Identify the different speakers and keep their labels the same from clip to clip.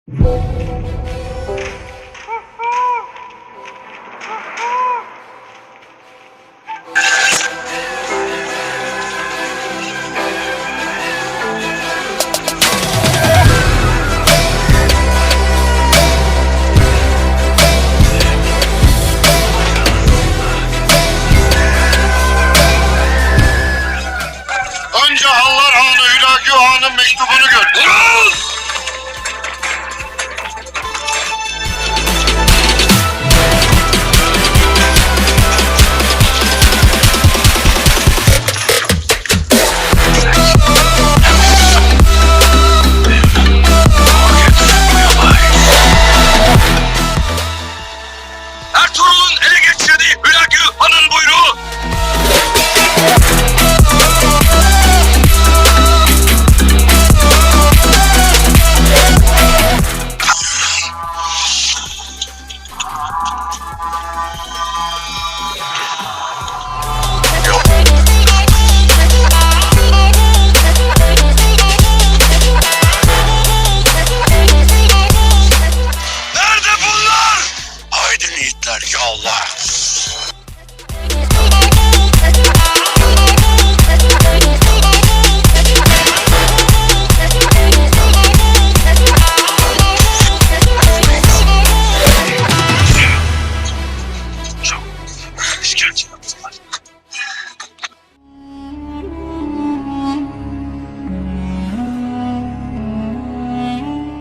Speaker 1: Önce Hallar Hanı Hülagü Han'ın mektubunu gör.
Speaker 2: Ertuğrul'un ele geçirdiği Hülagü Han'ın buyruğu. Nerede bunlar?
Speaker 1: Aydın yiğitler ya Allah.
Speaker 2: Çok işkence yaptılar.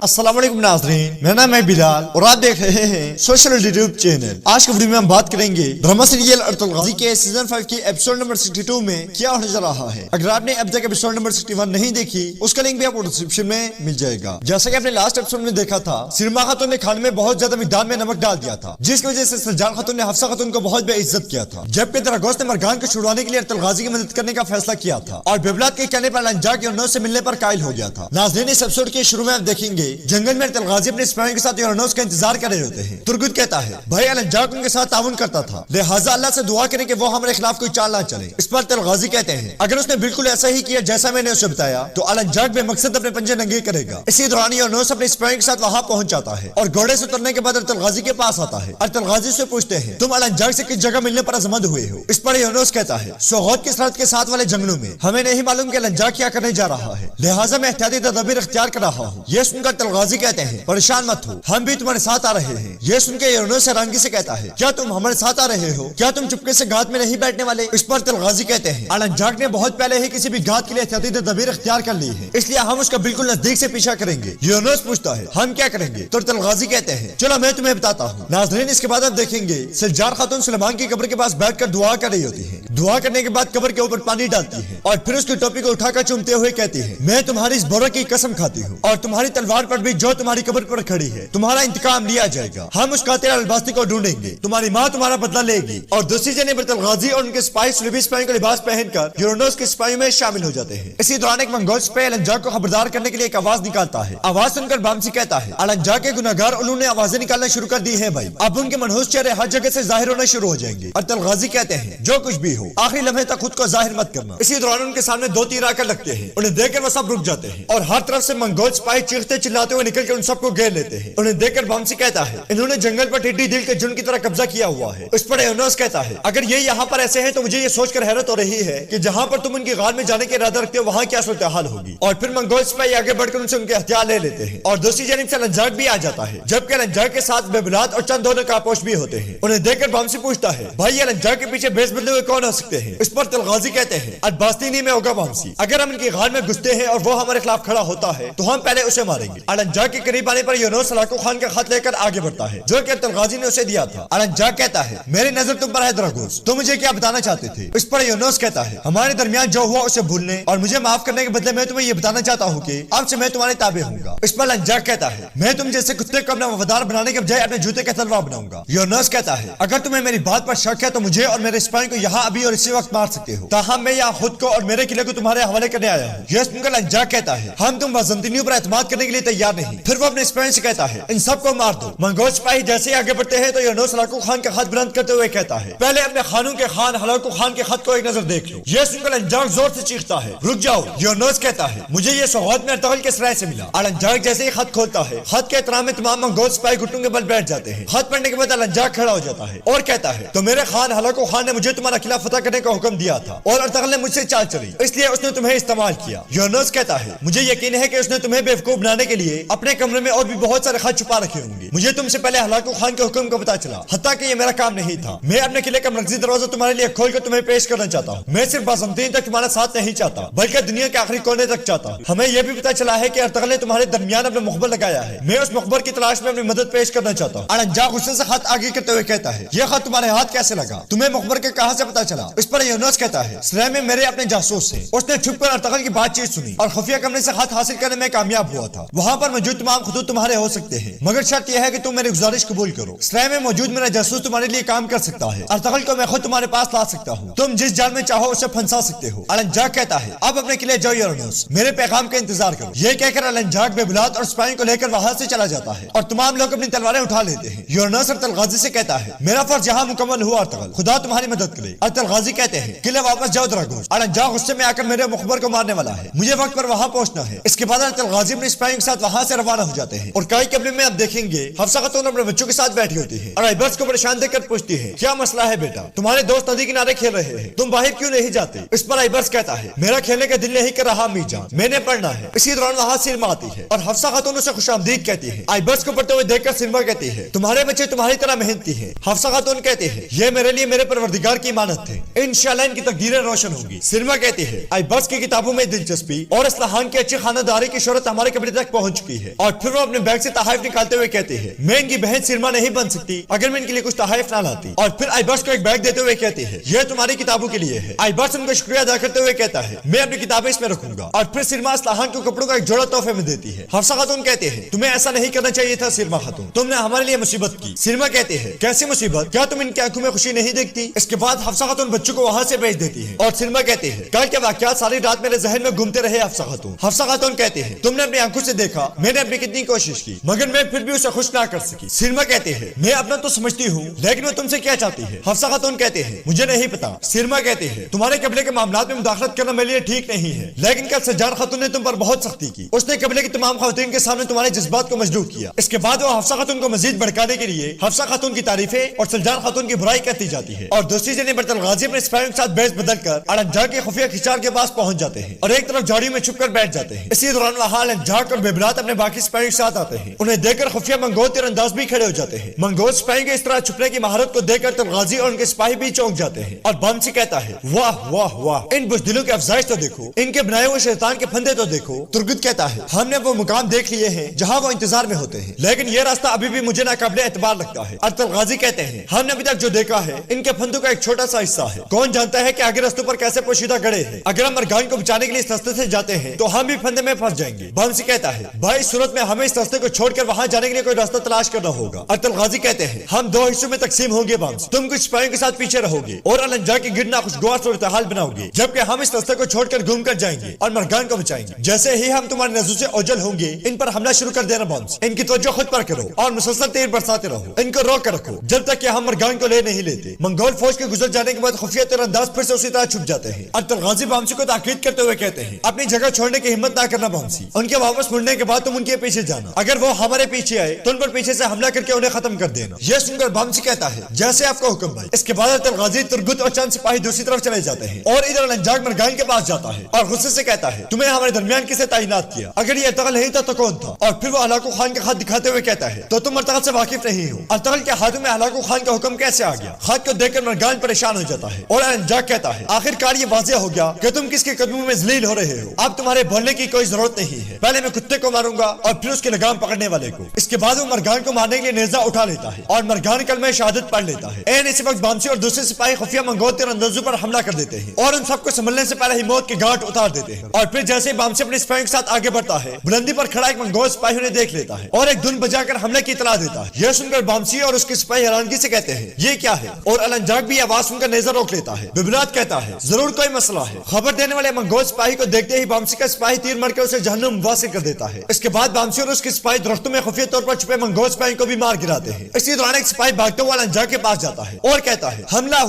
Speaker 3: अस्सलाम वालेकुम नाज़रीन, मेरा नाम है बिलाल और आप देख रहे हैं सोशल यूट्यूब चैनल। आज की वीडियो में हम बात करेंगे ड्रामा सीरियल अर्तुल गाजी के सीजन 5 की एपिसोड नंबर 62 में क्या होने जा रहा है। अगर आपने अब तक एपिसोड नंबर 61 नहीं देखी, उसका लिंक भी आपको डिस्क्रिप्शन में मिल जाएगा। जैसा कि आपने लास्ट एपिसोड में देखा था, सिरमा खातून ने खाने में बहुत ज्यादा मिकदार में नमक डाल दिया था, जिसकी वजह से सज्जान खातून ने हफ्सा खातून को बहुत बेइज्जत किया था। जबकि दरागोश ने मरगान को छुड़वाने के लिए अर्तुल गाजी की मदद करने का फैसला किया था और बेबलात के कहने पर लंजा के यूनुस से मिलने पर कायल हो गया था। नाज़रीन, इस एपिसोड के शुरू में आप देखेंगे जंगल में अर्तुल गाजी अपने सिपाहियों के साथ यूनुस का इंतजार कर रहे होते हैं। तुर्गुद कहता है भाई अलंजाक उनके साथ ताउन करता था, लिहाजा अल्लाह से दुआ करें कि वो हमारे खिलाफ कोई चाल ना चले। इस पर अर्तुल गाजी कहते हैं अगर उसने बिल्कुल ऐसा ही किया जैसा मैंने उसे बताया तो अलंजाक बेमकसद अपने पंजे नंगे करेगा। इसी दौरान यूनुस अपने सिपाहियों के साथ वहां पहुंच जाता है और घोड़े से उतरने के बाद अर्तुल गाजी के पास आता है। अर्तुल गाजी से पूछते हैं तुम अलंजाक से किस जगह मिलने पर अजमंद हुए हो। इस पर यूनुस कहता है सोगौत की सरहद के साथ वाले जंगलों में, हमें नहीं मालूम कि अलंजाक क्या करने जा रहा है, लिहाजा मैं एहतियाती तदबीर इख्तियार कर रहा हूँ। ये सुनकर अर्तुल गाजी कहते हैं परेशान मत हो, हम भी तुम्हारे साथ आ रहे हैं। ये सुनकर यूनुस हैरानगी से कहता है क्या तुम हमारे साथ आ रहे हो, क्या तुम चुपके से घात में नहीं बैठने वाले। इस पर अर्तुल गाजी कहते हैं अलंजाक ने बहुत पहले ही किसी भी घात के लिए एहतियाती तदबीर इख्तियार कर ली है, इसलिए हम उसका बिल्कुल नजदीक से पीछा करेंगे। यूनुस पूछता है हम क्या करेंगे, तो अर्तुल गाजी कहते हैं चलो मैं तुम्हें बताता हूँ। नाज़रीन, इसके बाद आप देखेंगे सज्जार खातून सुलेमान की कब्र के पास बैठकर दुआ कर रही होती है। दुआ करने के बाद कब्र के ऊपर पानी डालती है और फिर उसकी टोपी को उठाकर चूमते हुए कहती है मैं तुम्हारी इस बोरा की कसम खाती हूँ और तुम्हारी तलवार पर भी जो तुम्हारी कब्र पर खड़ी है तुम्हारा इंतकाम लिया जाएगा। हम उस कातिल अलबास्ती को ढूंढेंगे, तुम्हारी माँ तुम्हारा बदला लेगी। और दूसरी जने अर्तुल गाजी और उनके सिपाही सुलेबी सिपाहियों का लिबास पहनकर यूनुस के सिपाहियों में शामिल हो जाते हैं। इसी दौरान एक मंगोल सिपाही अलंजाक को खबरदार करने के लिए एक आवाज निकालता है। आवाज सुनकर बामसी कहता है अलंजाक के गुनहगार उन्होंने आवाजें निकालना शुरू कर दी है भाई, अब उनके मनहूस चेहरे हर जगह से जाहिर होना शुरू हो जाएंगे। अर्तुल गाजी कहते हैं जो कुछ भी हो आखिरी लम्हे तक खुद को जाहिर मत करना। इसी दौरान उनके सामने दो तीर आकर लगते हैं, उन्हें देखकर वो सब रुक जाते हैं और हर तरफ से मंगोल सिपाही चीखते चिल्लाते हुए निकलकर उन सबको घेर लेते हैं। उन्हें देखकर बामसी कहता है इन्होंने जंगल पर टिड्डी दिल के झुंड की तरह कब्जा किया हुआ है। उस पर यूनुस कहता है अगर ये यहाँ पर ऐसे हैं तो मुझे ये सोचकर हैरत हो रही है कि जहाँ पर तुम उनकी गार में जाने के इरादा रखते हो वहाँ क्या सूरत हाल होगी। और फिर मंगोल सिपाही आगे बढ़कर उनसे उनके हथियार ले लेते हैं और दूसरी जानिब से अलंजाक भी आ जाता है, जबकि अलंजाक के साथ बेबुलात और चंद दोनों कापोश भी होते हैं। उन्हें देखकर बामसी पूछता है भाई अलंजाक के पीछे भेस बदले हुए कौन हो सकते हैं। इस पर अर्तुल गाजी कहते हैं अलबास्ती नहीं में होगा बामसी, अगर हम इनकी गार में घुसते हैं और वो हमारे खिलाफ खड़ा होता है तो हम पहले उसे मारेंगे। अलंजाक के करीब आने पर यूनुस सलाको खान का खत लेकर आगे बढ़ता है जो कि अर्तुल गाजी ने उसे दिया था। अलंजाक कहता है मेरी नजर तुम पर है दरागोश, तुम मुझे क्या बताना चाहते थे। इस पर यूनुस कहता है हमारे दरमियान जो हुआ उसे भूलने और मुझे माफ करने के बदले मैं तुम्हें ये बताना चाहता हूँ कि अब से मैं तुम्हारे ताबे हूँगा। इस पर अलंजाक कहता है मैं तुम जैसे कुत्ते को अपना वफादार बनाने के बजाय अपने जूते का तलवार बनाऊंगा। यूनुस कहता है अगर तुम्हें मेरी बात पर शक है तो मुझे और मेरे सिपाहियों को यहाँ अभी और इसी वक्त मार सकते हो, ताहम मैं यहाँ खुद को और मेरे किले को तुम्हारे हवाले करने आया हूँ। यह सुनकर अलंजाक कहता है हम तुम बाज़ंतीनियों पर एतमाद करने के लिए तैयार तैयार नहीं। फिर वो अपने सिपाही से कहता है इन सबको मार दो। मंगोल सिपाही जैसे ही आगे बढ़ते हैं तो यूनुस हलाकू खान का हाथ बुलंद करते हुए कहता है पहले अपने खानों के खान हलाकू खान के खत को एक नजर देख लो। ये सुनकर अलंजाक जोर से चीखता है रुक जाओ। यूनुस कहता है मुझे ये सौगात में अर्तगल के सराय से मिला। अलंजाक जैसे ही खत खोलता है खत के एहतराम में तमाम मंगोल सिपाही घुटनों के बल बैठ जाते हैं। खत पढ़ने के बाद अलंजाक खड़ा हो जाता है और कहता है तो मेरे खान हलाकू खान ने मुझे तुम्हारा किला फतह करने का हुक्म दिया था और अर्तगल ने मुझसे चाल चली, इसलिए उसने तुम्हें इस्तेमाल किया। यूनुस कहता है मुझे यकीन है कि उसने तुम्हें बेवकूफ बनाने के लिए अपने कमरे में और भी बहुत सारे खत छुपा रखे होंगे। मुझे तुमसे पहले हलाकू खान के हुक्म का पता चला, हत्ता कि ये मेरा काम नहीं था। मैं अपने किले का मरकजी दरवाजा तुम्हारे लिए खोल कर तुम्हें पेश करना चाहता हूँ। मैं सिर्फ बाज़मतीन तक तुम्हारा साथ नहीं चाहता बल्कि दुनिया के आखिरी कोने तक चाहता हूँ। हमें यह भी पता चला है कि अर्तगल ने तुम्हारे दरमियान अपना मुखबर लगाया है। मैं उस मुखबर की तलाश में अपनी मदद पेश करना चाहता हूँ। अलंजाक गुस्से से खत आगे करते हुए कहता है यह खत तुम्हारे हाथ कैसे लगा? तुम्हें मुखबर के कहां से पता चला? इस पर यूनुस कहता है सराय में मेरे अपने जासूस से उसने छुपकर अर्तगल की बातचीत सुनी और खुफिया कमरे से खत हासिल करने में कामयाब हुआ था। वहाँ पर मौजूद तमाम खतूत तुम्हारे हो सकते हैं मगर शर्त यह है कि तुम मेरी गुजारिश कबूल करो। सराय में मौजूद मेरा जासूस तुम्हारे लिए काम कर सकता है। अर्तगल को मैं खुद तुम्हारे पास ला सकता हूँ। तुम जिस जाल में चाहो उसे फंसा सकते हो। अलंजाक कहता है अब अपने किले जाओ यूनुस, मेरे पैगाम का इंतजार करो। ये कहकर अलंजाक बेबुलात और सिपाहियों को लेकर वहाँ से चला जाता है और तमाम लोग अपनी तलवारें उठा लेते हैं। यूनुस अर्तल गाजी से कहता है मेरा फर्ज यहाँ मुकम्मल हुआ अर्तगल, खुदा तुम्हारी मदद करे। अर्तल गाजी कहते हैं किले वापस जाओ दरागोश। अलंजाक गुस्से में आकर मेरे मुखबर को मारने वाला है, मुझे वक्त पर वहाँ पहुँचना है। इसके बाद अर्तल गाजी अपने सिपाहियों के साथ वहाँ से रवाना हो जाते हैं और कई कमरे में अब देखेंगे हफ्सा खातून अपने बच्चों के साथ बैठी होती है और आइबर्स को परेशान देखकर पूछती है क्या मसला है बेटा, तुम्हारे दोस्त नदी किनारे खेल रहे हैं, तुम बाहर क्यों नहीं जाते? इस पर आइबर्स कहता है मेरा खेलने का दिल नहीं कर रहा अम्मी जान, मैंने पढ़ना है। इसी दौरान वहाँ सिरमा आती है और हफ्सा खातून उसे खुशामदीद कहती है। आइबर्स को पढ़ते हुए देखकर सिरमा कहती है तुम्हारे बच्चे तुम्हारी तरह मेहनती हैं। हफ्सा खातून कहते हैं ये मेरे लिए मेरे परवरदिगार की इमानत है, इंशाअल्लाह इनकी तकदीरें रोशन होगी। सिरमा कहती है आइबर्स की किताबों में दिलचस्पी और इस्लाहान की अच्छी खानादारी की शोहरत हमारे कमरे तक पहुंच चुकी है। और फिर वो अपने बैग से तहाइफ निकालते हुए कहते हैं मैं इनकी बहन सिरमा नहीं बन सकती अगर मैं इनके लिए कुछ तहाइफ ना लाती। और फिर आइबर्स को एक बैग देते हुए कहते हैं यह तुम्हारी किताबों के लिए है। आइबर्स उनका शुक्रिया अदा करते हुए कहता है मैं अपनी किताबें इसमें रखूंगा। और फिर सिरमा इस्लाहान को कपड़ों का एक जोड़ा तोहफे में देती है। हफ्सा खातून कहते हैं तुम्हें ऐसा नहीं करना चाहिए था सिरमा खातून, तुमने हमारे लिए मुसीबत की। सिरमा कहते हैं कैसी मुसीबत, क्या तुम इनकी आंखों में खुशी नहीं देखती? इसके बाद हफ्सा खातून बच्चों को वहाँ से भेज देती है। और सिरमा कहते हैं कल के वाकयात सारी रात मेरे जहन में घूमते रहे हफ्सा खातून। हफ्सा खातून कहते हैं तुमने अपनी आंखों से देखा, मैंने अपनी कितनी कोशिश की मगर मैं फिर भी उसे खुश ना कर सकी। सिरमा कहते हैं मैं अपना तो समझती हूँ लेकिन वो तुमसे क्या चाहती है? हफ्सा खातून कहते हैं मुझे नहीं पता। सिरमा कहते हैं तुम्हारे कबीले के मामलात में मुदाखलत करना मेरे लिए ठीक नहीं है लेकिन कल सज्जाद खातून ने तुम पर बहुत सख्ती की, उसने कबीले की तमाम खवातीन के सामने तुम्हारे जज्बात को मजबूर किया। इसके बाद वो हफ्सा खातून को मजीद भड़काने के लिए हफ्सा खातून की तारीफें और सज्जाद खातून की बुराई करती जाती है। और दूसरी जने बर्तल गाजी अपने सिपाहियों के साथ बेस बदल कर अलंजाक के खुफिया खिचार के पास पहुंच जाते हैं और एक तरफ झाड़ियों में छुपकर बैठ जाते हैं। इसी दौरान वहाँ अलंजाक और बेबुलात अपने बाकी सिपाहियों के साथ आते हैं। उन्हें देखकर खुफिया मंगोल तीरंदाज भी खड़े हो जाते हैं। मंगोल सिपाही के इस तरह छुपने की महारत को देखकर तलगाजी और उनके सिपाही भी चौंक जाते हैं और बमसी कहता है वाह वाह वाह, इन बुज़दिलों की अफजाइश तो देखो, इनके बनाए हुए शैतान के फंदे तो देखो। तुर्गुत कहता है हमने वो मुकाम देख लिए हैं जहाँ वो इंतजार में होते हैं लेकिन ये रास्ता अभी भी मुझे नाकाबिले एतबार लगता है। अर्तल गाजी कहते हैं हमने अभी तक जो देखा है इनके फंदों का एक छोटा सा हिस्सा है, कौन जानता है कि आगे रास्तों पर कैसे पोशीदा गड़े हैं। अगर हम मरगान को बचाने के लिए इस रास्ते से जाते हैं तो हम भी फंदे में फंस जाएंगे। बमसी कहता है भाई इस सूरत में हमें इस रास्ते को छोड़कर वहाँ जाने के लिए कोई रास्ता तलाश करना होगा। अर्तल गाजी कहते हैं हम दो हिस्सों में तकसीम होंगे बमसी, तुम कुछ सिपाहियों के साथ पीछे रहोगे और अलंजाक की गिरना खुशगवार सूरत हाल बनाओगे जबकि हम इस रास्ते को छोड़कर घूम कर जाएंगे और मरगान को बचाएंगे। जैसे ही हम तुम्हारी नजरों से ओझल होंगे इन पर हमला शुरू कर देना बमसी, इनकी तवज्जो खुद पर करो और मुसलसल तीर बरसाते रहो, इनको रोक कर रखो जब तक कि हम मरगान को ले नहीं लेते। मंगोल फौज के गुजर जाने के बाद खुफिया तीरंदाज फिर से उसी तरह छुप जाते हैं। अर्तल गाजी बमसी को ताकीद करते हुए कहते हैं अपनी जगह छोड़ने की हिम्मत ना करना बमसी, उनके वापस मुड़ने के बाद तुम उनके पीछे जाना, अगर वो हमारे पीछे आए तो उन पर पीछे से हमला करके उन्हें खत्म कर देना। यह सुनकर बमसी कहता है जैसे आपका हुक्म भाई। इसके बाद अर्तल गाजी तुर्गुत और चंद सिपाही दूसरी तरफ चले जाते हैं और इधर अलंजाक मरगान के पास जाता है और गुस्से से कहता है तुम्हें हमारे दरमियान किसे तैनात किया, अगर ये अर्तगल नहीं था तो कौन था? और फिर वो हलाकू खान का खत दिखाते हुए कहता है तो तुम अर्तगल से वाकिफ नहीं हो, अर्तगल के हाथों में हलाकू खान का हुक्म कैसे आ गया? खत को देखकर मरगान परेशान हो जाता है और अलंजाक कहता है आखिरकार ये वाज़ेह हो गया कि तुम किसके कदमों में जलील हो रहे हो, अब तुम्हारे बोलने की कोई जरूरत नहीं है, पहले मैं कुत्ते को मारूंगा और फिर उसके लगाम पकड़ने वाले को। इसके बाद वो मरगान को मारने के लिए नेजा उठा लेता है और मरगान कलमा शहादत पढ़ लेता है। एन इसी वक्त बमसी और दूसरे सिपाही खुफिया मंगोल तीरंदाजों पर हमला कर देते हैं और उन सबको संभलने से पहले ही मौत के घाट उतार देते हैं। और फिर जैसे बमसी अपने सिपाहियों के साथ आगे बढ़ता है बुलंदी पर खड़ा एक मंगोल सिपाही उन्हें देख लेता है और एक धुन बजाकर हमले की इतला देता है। यह सुनकर बमसी और उसके सिपाही हैरानगी से कहते हैं ये क्या है, और अलंजाक भी आवाज सुनकर नेजा रोक लेता है। बिबुलात कहता है जरूर कोई मसला है। खबर देने वाले मंगोल सिपाही को देखते ही बमसी का सिपाही तीर मारकर उसे जहन्नुम वासिल कर देता है इसके बाद बामसी और उसके सिपाही दरख्तों में खुफिया तौर पर छुपे मंगोल सिपाही को भी मार गिराते हैं। इसी दौरान एक सिपाही भागते हुए अलंजाक के पास जाता है और कहता है, हमला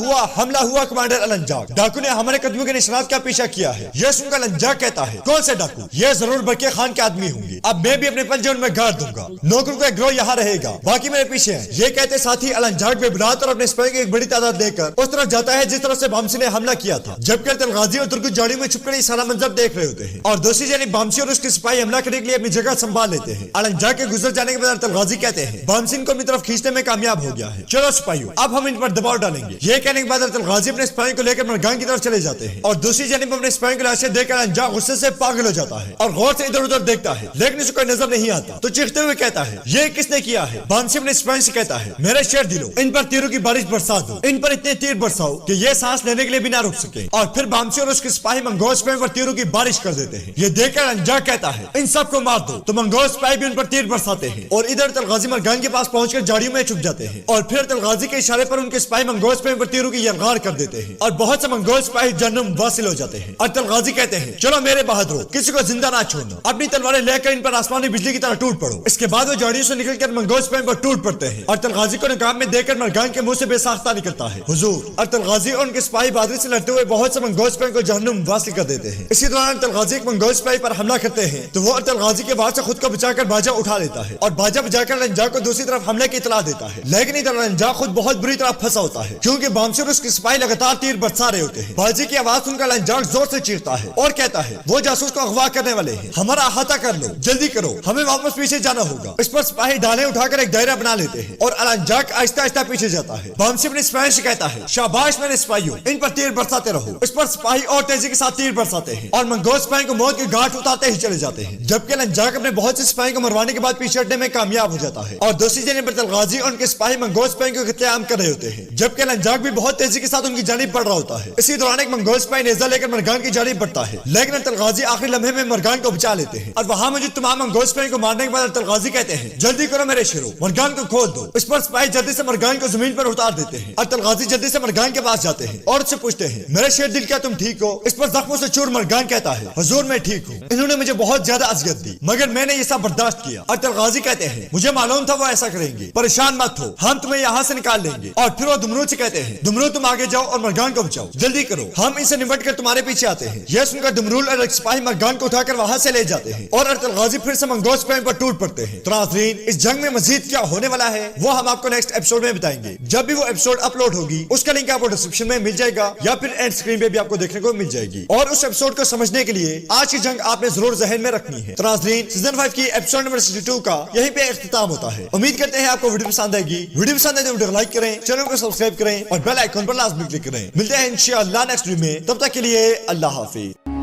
Speaker 3: हुआ कमांडर अलंजाक, डाकू ने हमारे कदमों के निशानात का पीछा किया है। यह सुनकर अलंजाक कहता है, कौन से डाकू? यह जरूर बरके खान के आदमी होंगे। अब मैं भी अपने पंजे उनमें गाड़ दूंगा। नौकरों का गिरोह यहाँ रहेगा, बाकी मेरे पीछे है। ये कहते साथ ही अलंजाक बेबुनियाद और अपने सिपाही की एक बड़ी तादाद लेकर उस तरफ जाता है जिस तरफ से बामसी ने हमला किया था। जबकि अरतल गाजी और तुर्की झाड़ियों में छुपकर सारा मंजर देख रहे होते हैं और दूसरी जानिब बामसी और उसके सिपाही हमला करने के लिए अपनी जगह संभाल लेते हैं। अलंजाक के गुजर जाने के बाद अरतल गाजी कहते हैं, बामसी इनको अपनी तरफ खींचने में कामयाब हो गया है, चलो सिपाहियों अब हम इन पर दबाव डालेंगे। ये कहने के बाद अरतल गाजी अपने सिपाही को लेकर मरगान की तरफ चले जाते हैं और दूसरी जानिब अपने सिपाही को लाशें देखकर अलंजाक गुस्से से पागल हो जाता है और गौर से इधर उधर देखता है, लेकिन उसे कोई नजर नहीं आता। तो चीखते हुए कहता है, ये किसने किया है? बामसी अपने सिपाही से कहता है, मेरे शेर दिलो, इन पर तीरों की बारिश बरसा दो, इन पर इतने तीर बरसाओ कि ये सांस लेने के लिए भी ना रुक सके। और फिर बामसी और उसके सिपाही मंगोल सिपाही पर तीरों की बारिश कर देते हैं। ये देखकर अलंजाक कहता है, इन सबको मार दो। तो मंगोल सिपाही भी उन पर तीर बरसाते हैं और इधर अरतल गाजी मरगान के पास पहुंचकर झाड़ियों में छुप जाते हैं और फिर अरतल गाजी के इशारे पर उनके सिपाही मंगोल सिपाही पर तीरों की यलगार कर देते हैं और बहुत से मंगोल सिपाही जहन्नुम वासिल हो जाते हैं। अरतल गाजी कहते हैं, चलो मेरे बहादुरों, किसी को जिंदा ना छोड़ना, अपनी तलवारें लेकर इन पर आसमानी बिजली की तरह टूट पड़ो। इसके बाद वो झाड़ियों से निकलकर मंगोल सिपाही पर टूट पड़ते हैं। अरतल गाजी को नकाब में देखकर मरगान के मुंह से बेसाख्ता निकलता है, हुजूर। अरतल गाजी और उनके सिपाही बहादुरी से लड़ते हुए बहुत से मंगोल सिपाही को जहन्नुम वासिल कर देते हैं। इसी दौरान अरतल गाजी एक मंगोल सिपाही पर हमला करते हैं तो वो अरतल गाजी के वार से खुद को बचाकर बाजा उठा लेता है और बाजा बजाकर अलंजाक को दूसरी तरफ हमले की इतला देता है। लेकिन इधर अलंजाक खुद बहुत बुरी तरह फंसा होता है क्योंकि बामसी और उसके सिपाही लगातार तीर बरसा रहे होते हैं। बाजी की आवाज सुनकर अलंजाक जोर से चीखता है और कहता है, वो जासूस को अगवा करने वाले हैं, हमारा अहाता कर लो, जल्दी करो, हमें वापस पीछे जाना होगा। इस पर सिपाही ढालें उठाकर एक दायरा बना लेते हैं और अलंजाक आहिस्ता आहिस्ता पीछे जाता है। बामसी अपने सिपाही से कहता है, शाबाश मेरे सिपाहियों, इन पर तीर बरसाते रहो। इस पर सिपाही और तेजी के साथ तीर बरसाते हैं और मंगोल सिपाही को मौत की घाट उतारते ही चले जाते हैं। जबकि अलंजाक अपने बहुत से सिपाही को मरवाने के बाद पीछे हटने में कामयाब हो जाता है और दूसरी जानिब अरतल गाजी और उनके सिपाही मंगोल सिपाही को कत्लेआम कर रहे होते हैं। जबकि अलंजाक भी बहुत तेजी के साथ उनकी जानिब बढ़ रहा होता है। इसी दौरान एक मंगोल सिपाही नेजा लेकर मरगान की जानिब बढ़ता है, लेकिन अरतल गाजी आखिरी लम्हे में मरगान को बचा लेते हैं और वहां मौजूद तमाम मंगोल सिपाही को मारने के बाद अरतल गाजी कहते हैं, जल्दी करो मेरे शेरों, मरगान को खोल दो। इस पर सिपाही जल्दी से मरगान को जमीन पर उतार देते हैं। अरतल गाजी जल्दी से मरगान के पास जाते हैं और उससे पूछते हैं, मेरे शेर दिल, क्या तुम ठीक हो? इस पर जख्मों से चूर मरगान कहता है, हुजूर मैं ठीक हूँ, इन्होंने मुझे बहुत ज्यादा अज़ियत दी मगर मैंने ये सब बर्दाश्त किया। अरतल गाजी कहते हैं, मुझे मालूम था वो ऐसा करेंगे, परेशान मत हो, हम तुम्हें यहाँ से निकाल लेंगे। और फिर वो दुमरूद से कहते हैं, दुमरूद तुम आगे जाओ और मरगान को बचाओ, जल्दी करो, हम इनसे निपट कर तुम्हारे पीछे आते हैं। यह सुनकर दुमरूद और एक सिपाही मरगान को उठाकर वहां से ले जाते हैं और अरतल गाजी फिर से मंगोल सिपाही पर टूट पड़ते हैं। तो नाज़रीन, इस जंग में मजीद क्या होने वाला है वो हम आपको नेक्स्ट एपिसोड में बताएंगे। जब भी वो एपिसोड अपलोड होगी उसका लिंक आपको डिस्क्रिप्शन में मिल जाएगा या फिर एंड स्क्रीन पे भी आपको देखने को मिल जाएगी। और उस एपिसोड को समझने के लिए आज की जंग आपने जरूर जहन में रखनी है। तो नाज़रीन, सीजन 5 की एपिसोड नंबर 62 का यहीं पे इख्तिताम होता है। उम्मीद करते हैं आपको वीडियो पसंद आएगी। वीडियो पसंद आए तो वीडियो लाइक करें, चैनल को सब्सक्राइब करें और बेल आइकन पर लाजमी क्लिक करें। मिलते हैं इंशाअल्लाह नेक्स्ट वीडियो में, तब तक के लिए अल्लाह हाफिज।